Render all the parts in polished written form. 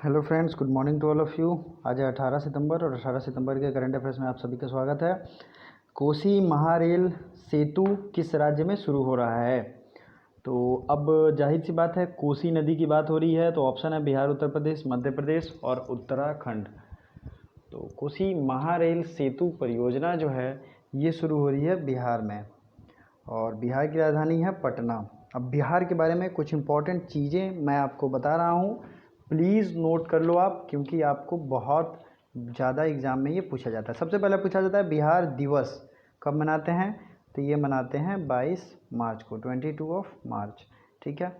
Hello friends, good morning to all of you. आज है 18 सितंबर और 18 सितंबर के करंट अफेयर्स में आप सभी का स्वागत है। कोसी महारेल सेतु किस राज्य में शुरू हो रहा है? तो अब जाहिर सी बात है, कोसी नदी की बात हो रही है तो ऑप्शन है बिहार, उत्तर प्रदेश, मध्य प्रदेश और उत्तराखंड। तो कोसी महारेल सेतु परियोजना जो है ये शुरू हो रही है बिहार में और बिहार की राजधानी है पटना। अब बिहार के बारे में कुछ इम्पॉर्टेंट चीज़ें मैं आपको बता रहा हूँ, प्लीज़ नोट कर लो आप, क्योंकि आपको बहुत ज़्यादा एग्ज़ाम में ये पूछा जाता है। सबसे पहले पूछा जाता है बिहार दिवस कब मनाते हैं? तो ये मनाते हैं 22 मार्च को, 22 मार्च, ठीक है।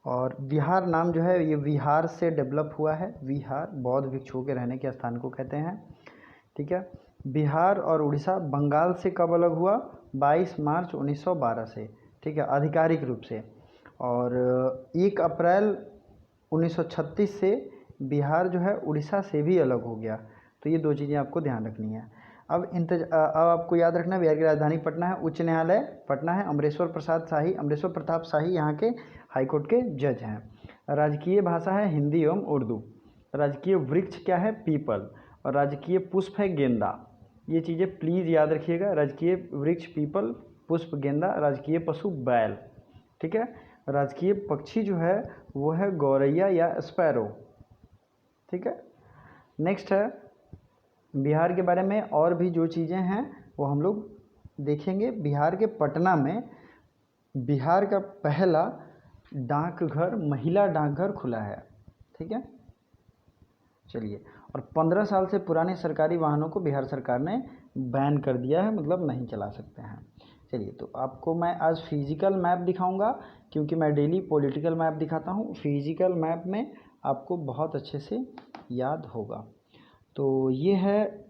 और बिहार नाम जो है ये विहार से डेवलप हुआ है। विहार बौद्ध भिक्षुओं के रहने के स्थान को कहते हैं, ठीक है। बिहार और उड़ीसा बंगाल से कब अलग हुआ? 22 मार्च 1912 से, ठीक है, आधिकारिक रूप से। और 1 अप्रैल 1936 से बिहार जो है उड़ीसा से भी अलग हो गया। तो ये दो चीज़ें आपको ध्यान रखनी है। अब आपको याद रखना है बिहार की राजधानी पटना है, उच्च न्यायालय पटना है, अमरेश्वर प्रताप शाही यहाँ के हाईकोर्ट के जज हैं। राजकीय भाषा है हिंदी एवं उर्दू। राजकीय वृक्ष क्या है? पीपल। और राजकीय पुष्प है गेंदा। ये चीज़ें प्लीज़ याद रखिएगा, राजकीय वृक्ष पीपल, पुष्प गेंदा, राजकीय पशु बैल, ठीक है। राजकीय पक्षी जो है वो है गौरैया या स्पैरो, ठीक है। नेक्स्ट है बिहार के बारे में और भी जो चीज़ें हैं वो हम लोग देखेंगे। बिहार के पटना में बिहार का पहला डाकघर, महिला डाकघर खुला है, ठीक है। चलिए, और 15 साल से पुराने सरकारी वाहनों को बिहार सरकार ने बैन कर दिया है, मतलब नहीं चला सकते हैं। चलिए, तो आपको मैं आज फिजिकल मैप दिखाऊंगा, क्योंकि मैं डेली पॉलिटिकल मैप दिखाता हूँ। फिजिकल मैप में आपको बहुत अच्छे से याद होगा। तो ये है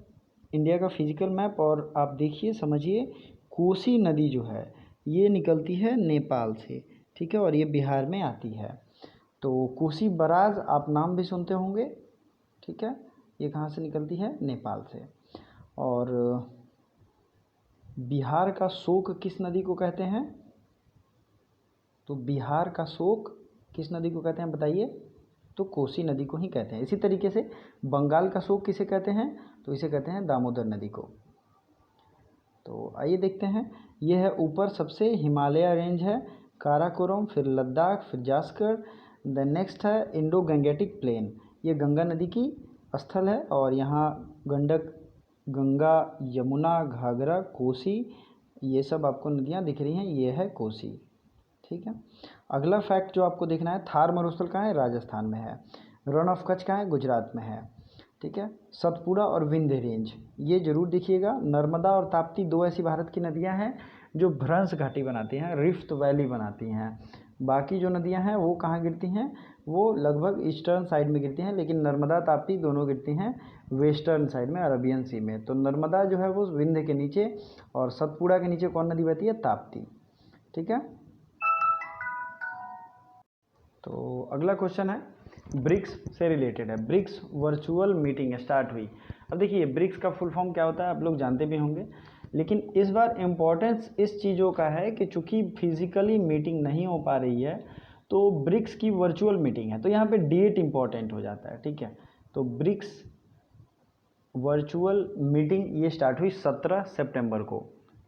इंडिया का फिजिकल मैप, और आप देखिए, समझिए, कोसी नदी जो है ये निकलती है नेपाल से, ठीक है, और ये बिहार में आती है। तो कोसी बराज आप नाम भी सुनते होंगे, ठीक है। ये कहाँ से निकलती है? नेपाल से। और बिहार का शोक किस नदी को कहते हैं? तो बिहार का शोक किस नदी को कहते हैं बताइए? तो कोसी नदी को ही कहते हैं। इसी तरीके से बंगाल का शोक किसे कहते हैं? तो इसे कहते हैं दामोदर नदी को। तो आइए देखते हैं। ये है ऊपर सबसे हिमालय रेंज है, काराकोरम, फिर लद्दाख, फिर जास्कर। द नेक्स्ट है इंडो गंगेटिक प्लेन, ये गंगा नदी की स्थल है, और यहाँ गंडक, गंगा, यमुना, घाघरा, कोसी, ये सब आपको नदियाँ दिख रही हैं, ये है कोसी, ठीक है। अगला फैक्ट जो आपको देखना है, थार मरुस्थल कहाँ है? राजस्थान में है। रण ऑफ कच्छ कहाँ है? गुजरात में है, ठीक है। सतपुड़ा और विंध्य रेंज ये जरूर देखिएगा। नर्मदा और ताप्ती दो ऐसी भारत की नदियां हैं जो भ्रंश घाटी बनाती हैं, रिफ्ट वैली बनाती हैं। बाकी जो नदियां हैं वो कहाँ गिरती हैं? वो लगभग ईस्टर्न साइड में गिरती हैं, लेकिन नर्मदा ताप्ती दोनों गिरती हैं वेस्टर्न साइड में, अरबियन सी में। तो नर्मदा जो है वो विंध्य के नीचे, और सतपुड़ा के नीचे कौन नदी बहती है? ताप्ती, ठीक है। तो अगला क्वेश्चन है, ब्रिक्स से रिलेटेड है। ब्रिक्स वर्चुअल मीटिंग स्टार्ट हुई। अब देखिए, ब्रिक्स का फुल फॉर्म क्या होता है आप लोग जानते भी होंगे, लेकिन इस बार इम्पोर्टेंस इस चीज़ों का है कि चूंकि फिजिकली मीटिंग नहीं हो पा रही है तो ब्रिक्स की वर्चुअल मीटिंग है, तो यहाँ पे डेट इम्पॉर्टेंट हो जाता है, ठीक है। तो ब्रिक्स वर्चुअल मीटिंग ये स्टार्ट हुई 17 सितंबर को,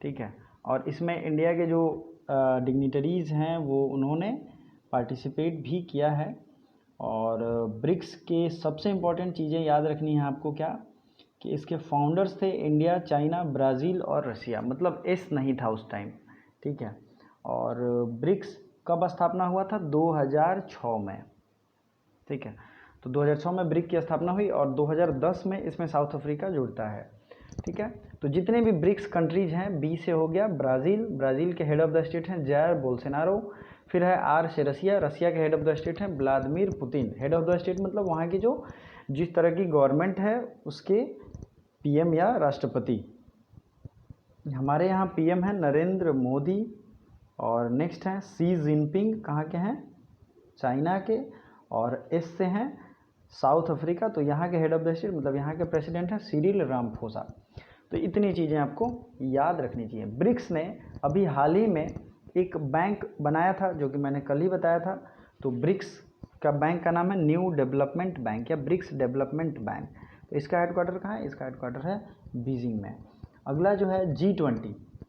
ठीक है। और इसमें इंडिया के जो डिग्निटरीज़ हैं वो उन्होंने पार्टिसिपेट भी किया है। और ब्रिक्स के सबसे इम्पॉर्टेंट चीज़ें याद रखनी है आपको, क्या कि इसके फाउंडर्स थे इंडिया, चाइना, ब्राज़ील और रसिया, मतलब एस नहीं था उस टाइम, ठीक है। और ब्रिक्स कब स्थापना हुआ था? 2006 में, ठीक है। तो 2006 में ब्रिक की स्थापना हुई और 2010 में इसमें साउथ अफ्रीका जुड़ता है, ठीक है। तो जितने भी ब्रिक्स कंट्रीज हैं, बी से हो गया ब्राज़ील के हेड ऑफ द स्टेट हैं जायर बोल्सोनारो। फिर है आर से रसिया के हेड ऑफ द स्टेट हैं Vladimir Putin. Head of the state मतलब वहाँ की जो जिस तरह की गवर्नमेंट है उसके पीएम या राष्ट्रपति। हमारे यहाँ पीएम है नरेंद्र मोदी। और नेक्स्ट हैं शी जिनपिंग, कहाँ के हैं? चाइना के। और एस से हैं साउथ अफ्रीका, तो यहाँ के हेड ऑफ द स्टेट मतलब यहाँ के प्रेसिडेंट हैं सिरिल रामाफोसा। तो इतनी चीज़ें आपको याद रखनी चाहिए। ब्रिक्स ने अभी हाल ही में एक बैंक बनाया था, जो कि मैंने कल ही बताया था। तो ब्रिक्स का बैंक का नाम है न्यू डेवलपमेंट बैंक या ब्रिक्स डेवलपमेंट बैंक। तो इसका हेडक्वार्टर कहाँ है? इसका हेडक्वार्टर है बीजिंग में। अगला जो है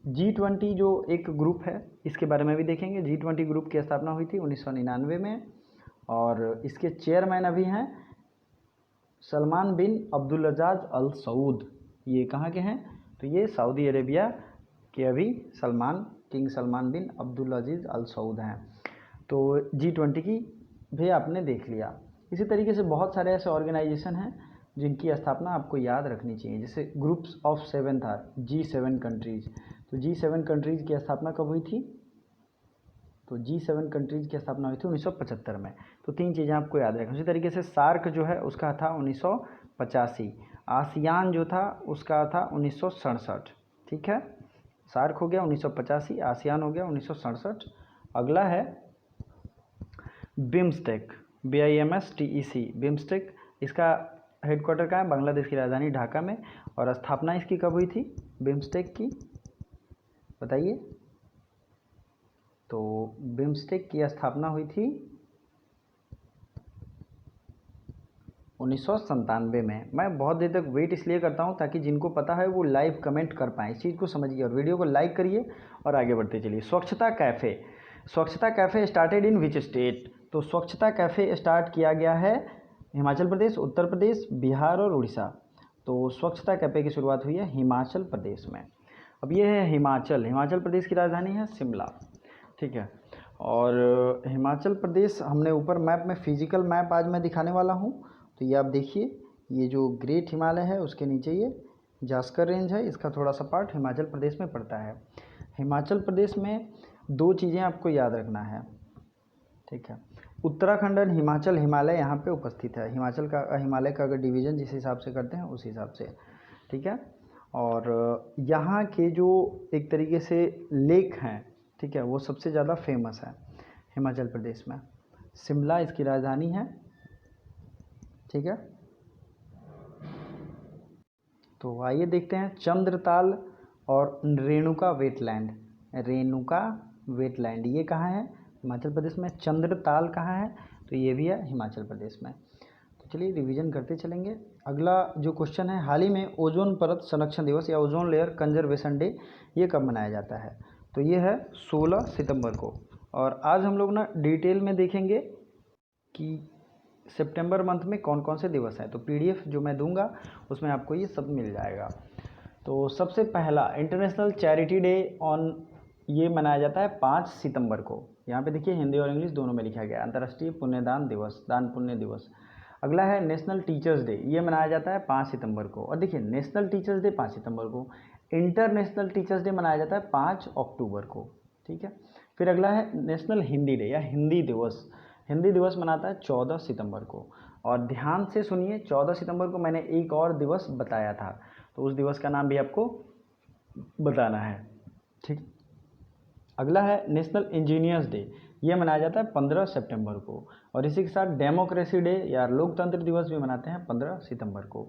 G20 जो एक ग्रुप है, इसके बारे में भी देखेंगे। G20 ग्रुप की स्थापना हुई थी 1999 में और इसके चेयरमैन अभी हैं सलमान बिन अब्दुल्लाज़ अल सऊद। ये कहाँ के हैं? तो ये सऊदी अरेबिया के अभी किंग सलमान बिन अब्दुल्लाज़ अल सऊद हैं। तो G20 की भी आपने देख लिया। इसी तरीके से बहुत सारे ऐसे ऑर्गेनाइजेशन हैं जिनकी स्थापना आपको याद रखनी चाहिए, जैसे ग्रुप्स ऑफ 7 था G7 कंट्रीज़। तो G7 कंट्रीज़ की स्थापना कब हुई थी? तो G7 कंट्रीज़ की स्थापना हुई थी 1975 में। तो 3 चीज़ें आपको याद रखें। उसी तरीके से सार्क जो है उसका था 1985। आसियान जो था उसका था 1967। ठीक है, सार्क हो गया 1985, आसियान हो गया 1967। अगला है बिम्स्टेक, BIMSTEC, बिम्स्टेक। इसका हेडक्वार्टर कहाँ है? बांग्लादेश की राजधानी ढाका में। और स्थापना इसकी कब हुई थी बिम्स्टेक की, बताइए? तो बिम्स्टेक की स्थापना हुई थी 1997 में। मैं बहुत देर तक वेट इसलिए करता हूं ताकि जिनको पता है वो लाइव कमेंट कर पाएँ, इस चीज़ को समझिए और वीडियो को लाइक करिए और आगे बढ़ते चलिए। स्वच्छता cafe started in which state? तो स्वच्छता कैफ़े स्टार्ट किया गया है हिमाचल प्रदेश, उत्तर प्रदेश, बिहार और उड़ीसा। तो स्वच्छता कैफ़े की शुरुआत हुई है हिमाचल प्रदेश में। अब ये है हिमाचल प्रदेश की राजधानी है शिमला। ठीक है, और हिमाचल प्रदेश हमने ऊपर मैप में, फिजिकल मैप आज मैं दिखाने वाला हूँ। तो ये आप देखिए, ये जो ग्रेट हिमालय है उसके नीचे ये जास्कर रेंज है, इसका थोड़ा सा पार्ट हिमाचल प्रदेश में पड़ता है। हिमाचल प्रदेश में 2 चीज़ें आपको याद रखना है। ठीक है, उत्तराखंड और हिमाचल, हिमालय यहाँ पे उपस्थित है। हिमालय का अगर डिवीज़न जिस हिसाब से करते हैं उस हिसाब से। ठीक है, और यहाँ के जो एक तरीके से लेक हैं, ठीक है, वो सबसे ज़्यादा फेमस है हिमाचल प्रदेश में। शिमला इसकी राजधानी है। ठीक है, तो आइए देखते हैं चंद्रताल और रेणुका वेटलैंड ये कहाँ है? हिमाचल प्रदेश में। चंद्रताल कहाँ है? तो ये भी है हिमाचल प्रदेश में। तो चलिए रिवीजन करते चलेंगे। अगला जो क्वेश्चन है, हाल ही में ओजोन परत संरक्षण दिवस या ओजोन लेयर कंजर्वेशन डे ये कब मनाया जाता है? तो ये है 16 सितंबर को। और आज हम लोग ना डिटेल में देखेंगे कि सितंबर मंथ में कौन कौन से दिवस हैं। तो PDF जो मैं दूंगा उसमें आपको ये सब मिल जाएगा। तो सबसे पहला इंटरनेशनल चैरिटी डे ये मनाया जाता है 5 सितंबर को। यहाँ पे देखिए हिंदी और इंग्लिश दोनों में लिखा गया है, अंतर्राष्ट्रीय पुण्यदान दिवस, दान पुण्य दिवस। अगला है नेशनल टीचर्स डे, ये मनाया जाता है 5 सितंबर को। और देखिए नेशनल टीचर्स डे 5 सितंबर को, इंटरनेशनल टीचर्स डे मनाया जाता है 5 अक्टूबर को। ठीक है, फिर अगला है नेशनल हिंदी डे या हिंदी दिवस मनाता है 14 सितंबर को। और ध्यान से सुनिए, 14 सितंबर को मैंने एक और दिवस बताया था, तो उस दिवस का नाम भी आपको बताना है। ठीक, अगला है नेशनल इंजीनियर्स डे, ये मनाया जाता है 15 सितंबर को। और इसी के साथ डेमोक्रेसी डे या लोकतंत्र दिवस भी मनाते हैं 15 सितंबर को।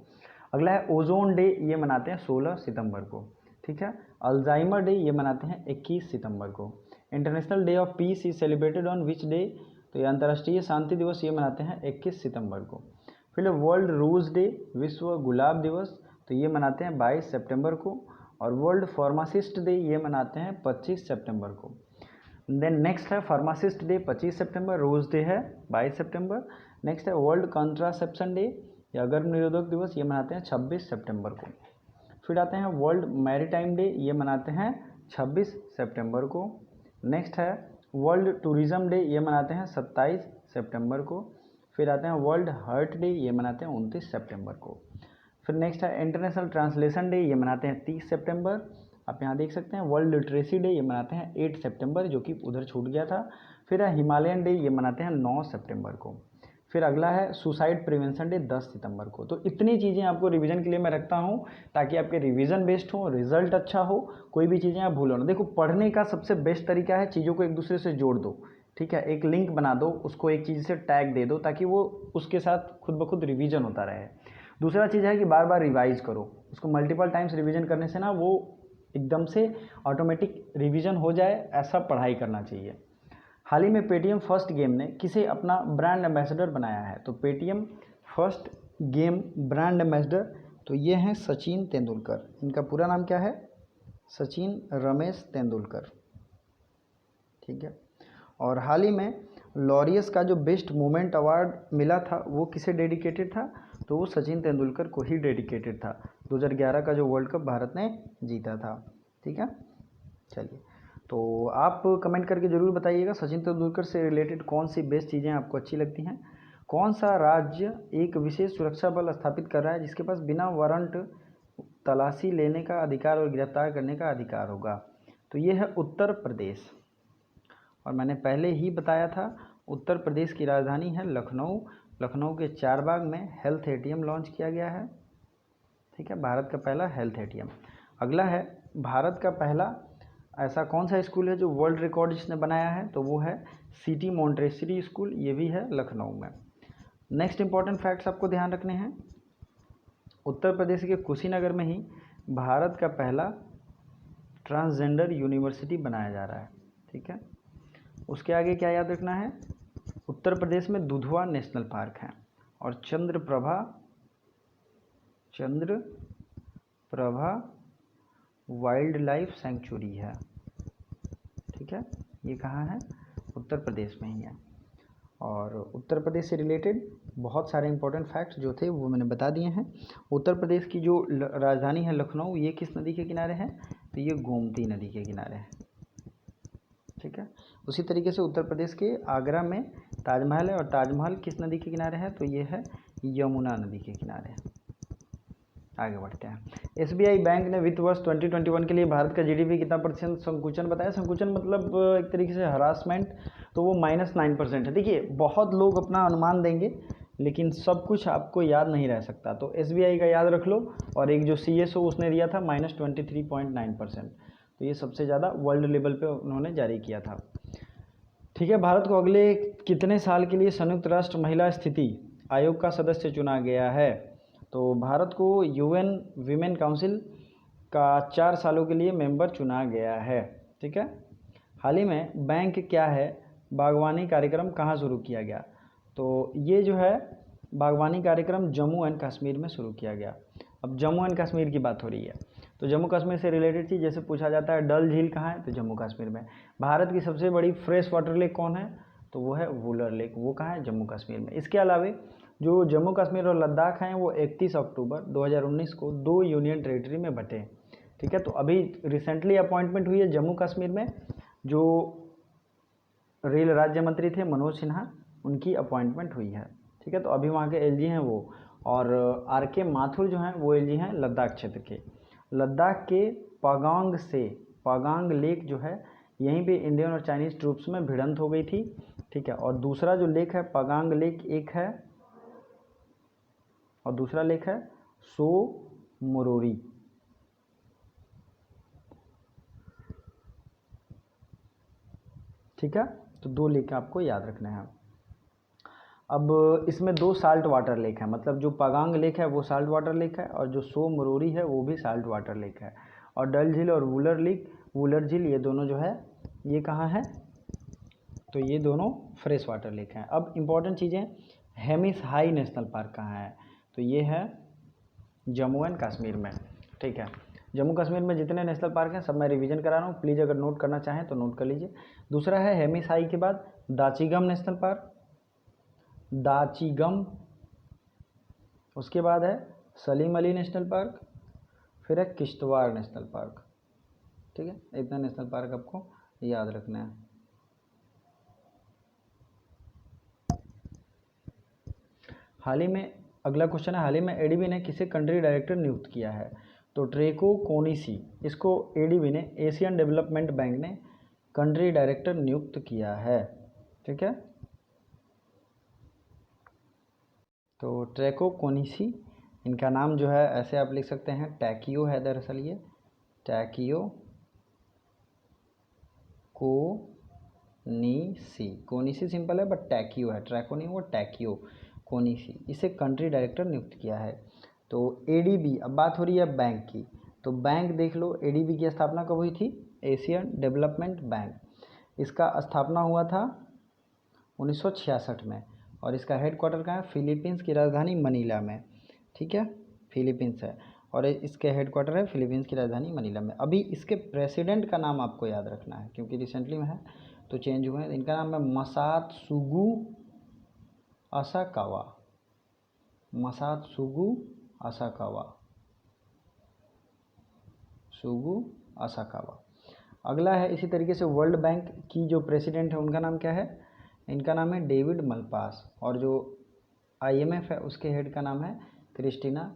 अगला है ओजोन डे, ये मनाते हैं 16 सितंबर को। ठीक है, अल्जाइमर डे ये मनाते हैं 21 सितंबर को। International day of peace is celebrated on which day? तो ये अंतर्राष्ट्रीय शांति दिवस ये मनाते हैं 21 सितंबर को। फिर वर्ल्ड रोज़ डे, विश्व गुलाब दिवस, तो ये मनाते हैं 22 सितंबर को। और वर्ल्ड फार्मासिस्ट डे ये मनाते हैं 25 सितंबर को। देन नेक्स्ट है फार्मासिस्ट डे 25 सितंबर, रोज़ डे है 22 सितंबर। नेक्स्ट है वर्ल्ड कॉन्ट्रासेप्शन डे या गर्भ निरोधक दिवस, ये मनाते हैं 26 सितंबर को। फिर आते हैं वर्ल्ड मैरीटाइम डे, ये मनाते हैं 26 सितंबर को। नेक्स्ट है वर्ल्ड टूरिज़्म डे, ये मनाते हैं 27 सितंबर को। फिर आते हैं वर्ल्ड हर्ट डे, ये मनाते हैं 29 सितंबर को। फिर नेक्स्ट है इंटरनेशनल ट्रांसलेशन डे, ये मनाते हैं 30 सितंबर। आप यहाँ देख सकते हैं वर्ल्ड लिटरेसी डे, ये मनाते हैं 8 सितंबर, जो कि उधर छूट गया था। फिर है हिमालयन डे, ये मनाते हैं 9 सितंबर को। फिर अगला है सुसाइड प्रिवेंशन डे 10 सितंबर को। तो इतनी चीज़ें आपको रिवीजन के लिए मैं रखता हूँ ताकि आपके रिवीजन बेस्ड हो, रिजल्ट अच्छा हो, कोई भी चीज़ें आप भूलो ना। देखो, पढ़ने का सबसे बेस्ट तरीका है चीज़ों को एक दूसरे से जोड़ दो। ठीक है, एक लिंक बना दो, उसको एक चीज़ से टैग दे दो ताकि वो उसके साथ खुद ब खुद रिवीजन होता रहे। दूसरा चीज़ है कि बार बार रिवाइज करो, उसको मल्टीपल टाइम्स रिवीजन करने से ना वो एकदम से ऑटोमेटिक रिवीजन हो जाए, ऐसा पढ़ाई करना चाहिए। हाल ही में पेटीएम फर्स्ट गेम ने किसे अपना ब्रांड एम्बेसडर बनाया है? तो Paytm first game brand ambassador तो ये हैं सचिन तेंदुलकर। इनका पूरा नाम क्या है? सचिन रमेश तेंदुलकर। ठीक है। और हाल ही में लॉरियस का जो बेस्ट मोमेंट अवार्ड मिला था वो किसे डेडिकेटेड था? तो वो सचिन तेंदुलकर को ही डेडिकेटेड था। 2011 का जो वर्ल्ड कप भारत ने जीता था। ठीक है। चलिए, तो आप कमेंट करके ज़रूर बताइएगा सचिन तेंदुलकर से रिलेटेड कौन सी बेस्ट चीज़ें आपको अच्छी लगती हैं। कौन सा राज्य एक विशेष सुरक्षा बल स्थापित कर रहा है जिसके पास बिना वारंट तलाशी लेने का अधिकार और गिरफ्तार करने का अधिकार होगा? तो ये है उत्तर प्रदेश। और मैंने पहले ही बताया था उत्तर प्रदेश की राजधानी है लखनऊ। लखनऊ के चारबाग में हेल्थ एटीएम लॉन्च किया गया है। ठीक है, भारत का पहला हेल्थ एटीएम। अगला है भारत का पहला ऐसा कौन सा स्कूल है जो वर्ल्ड रिकॉर्ड इसने बनाया है? तो वो है सिटी मॉन्टेसरी स्कूल, ये भी है लखनऊ में। नेक्स्ट इंपॉर्टेंट फैक्ट्स आपको ध्यान रखने हैं। उत्तर प्रदेश के कुशीनगर में ही भारत का पहला ट्रांसजेंडर यूनिवर्सिटी बनाया जा रहा है। ठीक है। उसके आगे क्या याद रखना है? उत्तर प्रदेश में दुधवा नेशनल पार्क है और चंद्रप्रभा वाइल्ड लाइफ सेंचुरी है। ठीक है, ये कहाँ है? उत्तर प्रदेश में ही है। और उत्तर प्रदेश से रिलेटेड बहुत सारे इंपॉर्टेंट फैक्ट्स जो थे वो मैंने बता दिए हैं। उत्तर प्रदेश की जो राजधानी है लखनऊ, ये किस नदी के किनारे है? तो ये गोमती नदी के किनारे है। ठीक है। उसी तरीके से उत्तर प्रदेश के आगरा में ताजमहल है और ताजमहल किस नदी के किनारे है? तो ये है यमुना नदी के किनारे है। आगे बढ़ते हैं। एसबीआई बैंक ने वित्त वर्ष 2021 के लिए भारत का जीडीपी कितना प्रतिशत संकुचन बताया? संकुचन मतलब एक तरीके से हरासमेंट, तो वो -9% है। देखिए, बहुत लोग अपना अनुमान देंगे लेकिन सब कुछ आपको याद नहीं रह सकता, तो एसबीआई का याद रख लो। और एक जो सीएसओ उसने दिया था -23.9%, तो ये सबसे ज़्यादा वर्ल्ड लेवल पे उन्होंने जारी किया था। ठीक है। भारत को अगले कितने साल के लिए संयुक्त राष्ट्र महिला स्थिति आयोग का सदस्य चुना गया है? तो भारत को यूएन वीमेन काउंसिल का 4 सालों के लिए मेंबर चुना गया है। ठीक है। हाल ही में बैंक क्या है बागवानी कार्यक्रम कहाँ शुरू किया गया? तो ये जो है बागवानी कार्यक्रम जम्मू एंड कश्मीर में शुरू किया गया। अब जम्मू एंड कश्मीर की बात हो रही है, तो जम्मू कश्मीर से रिलेटेड चीज़ जैसे पूछा जाता है डल झील कहाँ है? तो जम्मू कश्मीर में। भारत की सबसे बड़ी फ्रेश वाटर लेक कौन है? तो वो है वुलर लेक, वो कहाँ है? जम्मू कश्मीर में। इसके अलावा जो जम्मू कश्मीर और लद्दाख हैं वो 31 अक्टूबर 2019 को 2 यूनियन टेरिटरी में बटे। ठीक है। तो अभी रिसेंटली अपॉइंटमेंट हुई है जम्मू कश्मीर में, जो रेल राज्य मंत्री थे मनोज सिन्हा, उनकी अपॉइंटमेंट हुई है। ठीक है। तो अभी वहाँ के एलजी हैं वो, और आर.के. माथुर जो हैं वो एलजी हैं लद्दाख क्षेत्र के। लद्दाख के पागांग लेक जो है, यहीं पे इंडियन और चाइनीज़ ट्रूप्स में भिड़ंत हो गई थी। ठीक है। और दूसरा जो लेक है पागांग लेक एक है, और दूसरा लेक है सो मोरोरी। ठीक है। तो 2 लेक आपको याद रखने हैं। अब इसमें 2 साल्ट वाटर लेक है, मतलब जो पागांग लेक है वो साल्ट वाटर लेक है और जो सो मोरोरी है वो भी साल्ट वाटर लेक है। और डल झील और वुलर झील ये दोनों जो है ये कहाँ है? तो ये दोनों फ्रेश वाटर लेक हैं। अब इम्पॉर्टेंट चीज़ें, हेमिस हाई नेशनल पार्क कहाँ है? तो ये है जम्मू एंड कश्मीर में। ठीक है। जम्मू कश्मीर में जितने नेशनल पार्क हैं सब मैं रिवीजन करा रहा हूँ, प्लीज़ अगर नोट करना चाहें तो नोट कर लीजिए। दूसरा है हेमिस हाई के बाद दाचीगम नेशनल पार्क, दाचीगम। उसके बाद है सलीम अली नेशनल पार्क, फिर है किश्तवाड़ नेशनल पार्क। ठीक है। इतना नेशनल पार्क आपको याद रखना है। हाल ही में अगला क्वेश्चन है, हाल ही में एडीबी ने किसे कंट्री डायरेक्टर नियुक्त किया है? तो ट्रेको कोनिसी, इसको एडीबी ने एशियन डेवलपमेंट बैंक ने कंट्री डायरेक्टर नियुक्त किया है। ठीक है। तो ट्रेको कोनिसी, इनका नाम जो है ऐसे आप लिख सकते हैं, टैकियो है दरअसल, ये टैकियो कोनिसी सिंपल है, बट टैकियो है, ट्रैको नहीं, वो टैकियो कोनिसी, इसे कंट्री डायरेक्टर नियुक्त किया है। तो एडीबी, अब बात हो रही है बैंक की, तो बैंक देख लो, एडीबी की स्थापना कब हुई थी? Asian development bank. इसका स्थापना हुआ था 1966 में और इसका हेडक्वार्टर कहाँ है? फिलीपींस की राजधानी मनीला में। ठीक है, फिलीपींस है और इसके हेडक्वार्टर है फिलीपींस की राजधानी मनीला में। अभी इसके प्रेसिडेंट का नाम आपको याद रखना है क्योंकि रिसेंटली में है तो चेंज हुए हैं। इनका नाम है मसात्सुगु असाकावा, मसात्सुगु असाकावा, सुगु असाकावा। अगला है इसी तरीके से वर्ल्ड बैंक की जो प्रेसिडेंट है उनका नाम क्या है? इनका नाम है डेविड मलपास और जो IMF है उसके हेड का नाम है क्रिस्टीना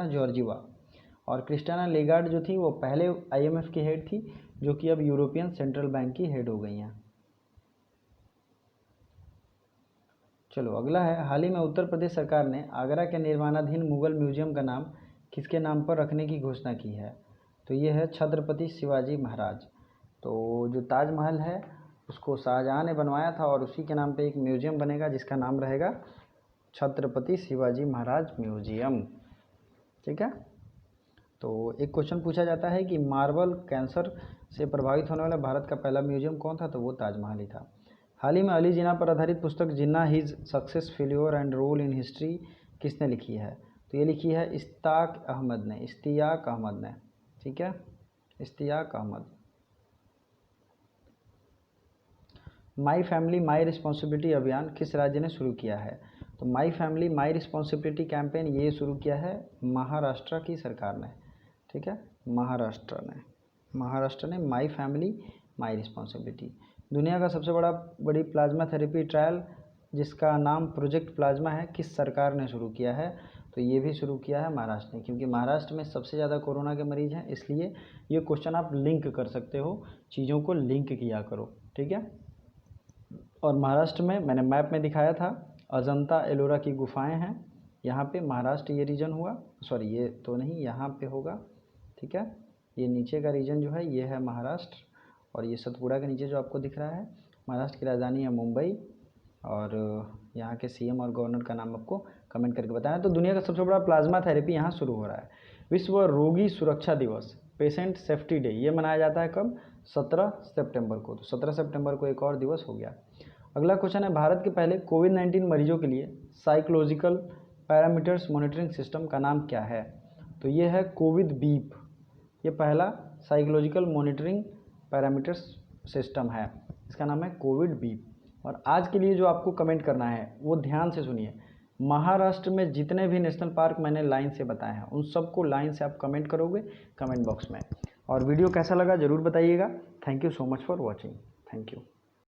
जॉर्जिवा। और क्रिस्टीना लेगार्ड जो थी वो पहले IMF की हेड थी जो कि अब यूरोपियन सेंट्रल बैंक की हेड हो गई हैं। चलो अगला है, हाल ही में उत्तर प्रदेश सरकार ने आगरा के निर्माणाधीन मुगल म्यूजियम का नाम किसके नाम पर रखने की घोषणा की है? तो ये है छत्रपति शिवाजी महाराज। तो जो ताजमहल है उसको शाहजहाँ ने बनवाया था और उसी के नाम पे एक म्यूजियम बनेगा जिसका नाम रहेगा छत्रपति शिवाजी महाराज म्यूजियम। ठीक है, तो एक क्वेश्चन पूछा जाता है कि मार्बल कैंसर से प्रभावित होने वाला भारत का पहला म्यूजियम कौन था? तो वो ताजमहल ही था। हाल ही में अली जिन्ना पर आधारित पुस्तक Jinnah his success failure and role in history किसने लिखी है? तो ये लिखी है इश्तियाक अहमद ने। ठीक है, Ishtiaq Ahmed. My family my responsibility अभियान किस राज्य ने शुरू किया है? तो my family my responsibility campaign ये शुरू किया है महाराष्ट्र की सरकार ने। ठीक है, महाराष्ट्र ने माई फैमिली माई रिस्पॉन्सिबिलिटी। दुनिया का सबसे बड़ी प्लाज्मा थेरेपी ट्रायल जिसका नाम प्रोजेक्ट प्लाज्मा है किस सरकार ने शुरू किया है? तो ये भी शुरू किया है महाराष्ट्र ने, क्योंकि महाराष्ट्र में सबसे ज़्यादा कोरोना के मरीज हैं, इसलिए ये क्वेश्चन आप लिंक कर सकते हो, चीज़ों को लिंक किया करो। ठीक है, और महाराष्ट्र में मैंने मैप में दिखाया था अजंता एलोरा की गुफाएं हैं, यहाँ पे महाराष्ट्र ये रीजन हुआ, सॉरी ये तो नहीं, यहाँ पे होगा। ठीक है, ये नीचे का रीजन जो है ये है महाराष्ट्र और ये सतपुड़ा के नीचे जो आपको दिख रहा है महाराष्ट्र की राजधानी है मुंबई और यहाँ के CM और गवर्नर का नाम आपको कमेंट करके बताना। तो दुनिया का सबसे बड़ा प्लाज्मा थेरेपी यहाँ शुरू हो रहा है। विश्व रोगी सुरक्षा दिवस पेशेंट सेफ्टी डे ये मनाया जाता है कब? 17 सितंबर को। तो 17 सितंबर को एक और दिवस हो गया। अगला क्वेश्चन है, भारत के पहले कोविड-19 मरीजों के लिए साइकोलॉजिकल पैरामीटर्स मॉनिटरिंग सिस्टम का नाम क्या है? तो ये है कोविड बीप। ये पहला साइकोलॉजिकल मॉनिटरिंग पैरामीटर्स सिस्टम है, इसका नाम है कोविड बीप। और आज के लिए जो आपको कमेंट करना है वो ध्यान से सुनिए। महाराष्ट्र में जितने भी नेशनल पार्क मैंने लाइन से बताए हैं उन सबको लाइन से आप कमेंट करोगे कमेंट बॉक्स में। और वीडियो कैसा लगा ज़रूर बताइएगा। Thank you so much for watching. Thank you.